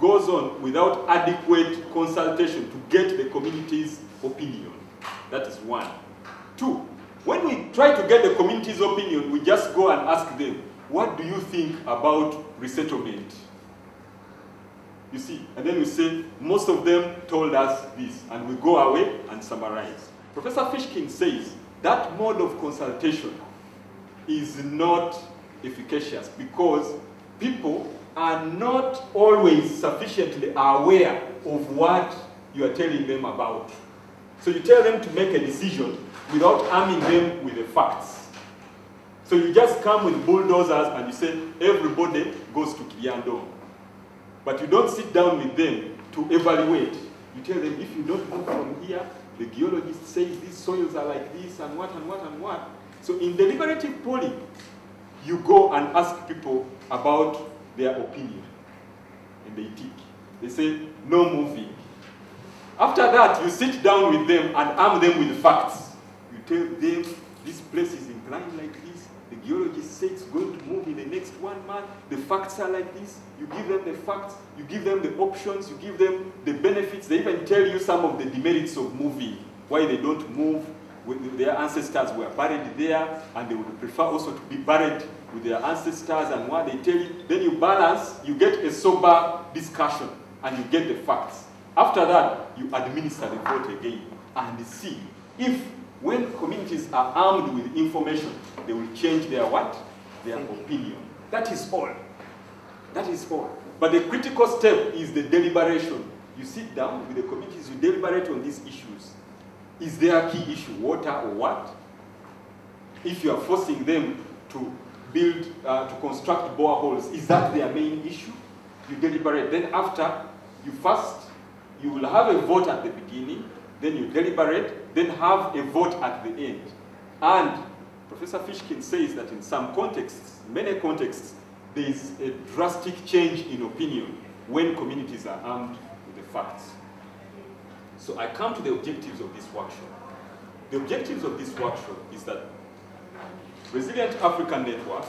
goes on without adequate consultation to get the community's opinion. That is one. Two, when we try to get the community's opinion, we just go and ask them, what do you think about resettlement? You see, and then we say, most of them told us this, and we go away and summarize. Professor Fishkin says that mode of consultation is not efficacious because people are not always sufficiently aware of what you are telling them about. So you tell them to make a decision without arming them with the facts. So you just come with bulldozers and you say, everybody goes to Kiryandongo. But you don't sit down with them to evaluate. You tell them, if you don't move from here, the geologist says these soils are like this and what and what and what. So in deliberative polling, you go and ask people about their opinion. And they tick. They say, no moving. After that, you sit down with them and arm them with facts. You tell them, this place is inclined like this. The geologist says it's going to move in the next 1 month. The facts are like this. You give them the facts. You give them the options. You give them the benefits. They even tell you some of the demerits of moving, why they don't move. Their ancestors were buried there, and they would prefer also to be buried with their ancestors and what they tell you. Then you balance, you get a sober discussion, and you get the facts. After that, you administer the vote again and see if, when communities are armed with information, they will change their what? Their opinion. That is all. That is all. But the critical step is the deliberation. You sit down with the communities, you deliberate on these issues. Is there a key issue, water or what? If you are forcing them to build, to construct boreholes, is that their main issue? You deliberate. Then after, you will have a vote at the beginning, then you deliberate, then have a vote at the end. And Professor Fishkin says that in some contexts, many contexts, there is a drastic change in opinion when communities are armed with the facts. So I come to the objectives of this workshop. The objectives of this workshop is that Resilient Africa Network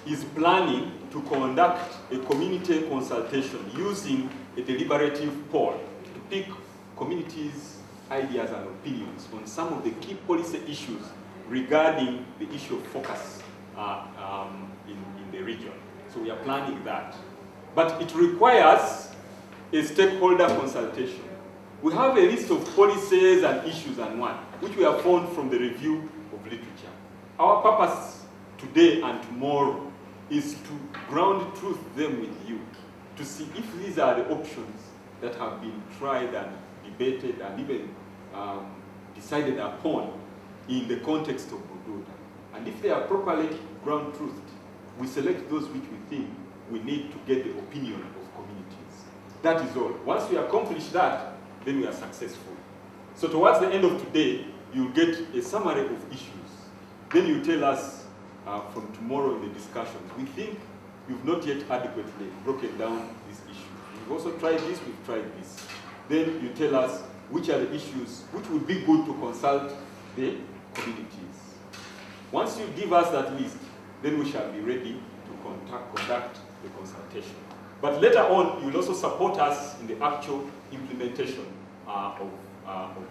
is planning to conduct a community consultation using a deliberative poll to pick communities' ideas and opinions on some of the key policy issues regarding the issue of focus in the region. So we are planning that. But it requires a stakeholder consultation. We have a list of policies and issues and what, which we have found from the review of literature. Our purpose today and tomorrow is to ground truth them with you, to see if these are the options that have been tried and debated and even decided upon in the context of Bududa. And if they are properly ground truthed, we select those which we think we need to get the opinion of communities. That is all. Once we accomplish that, then we are successful. So towards the end of today, you'll get a summary of issues. Then you tell us from tomorrow in the discussions, we think you've not yet adequately broken down these issues. We've also tried this, we've tried this. Then you tell us which are the issues which would be good to consult the communities. Once you give us that list, then we shall be ready to conduct the consultation. But later on, you will also support us in the actual implementation of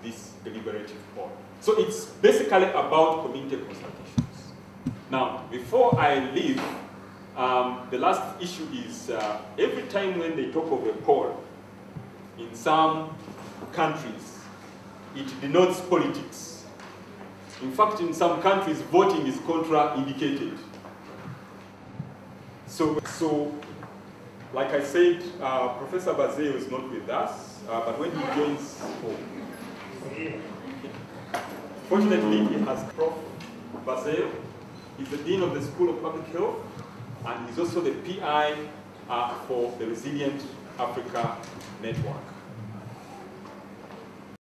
this deliberative poll. So it's basically about community consultations. Now, before I leave, the last issue is every time when they talk of a poll, in some countries, it denotes politics. In fact, in some countries, voting is contraindicated. So like I said, Professor Bazeo is not with us, but when he joins, fortunately, he has Prof. Bazeo. He's the Dean of the School of Public Health, and he's also the PI for the Resilient Africa Network.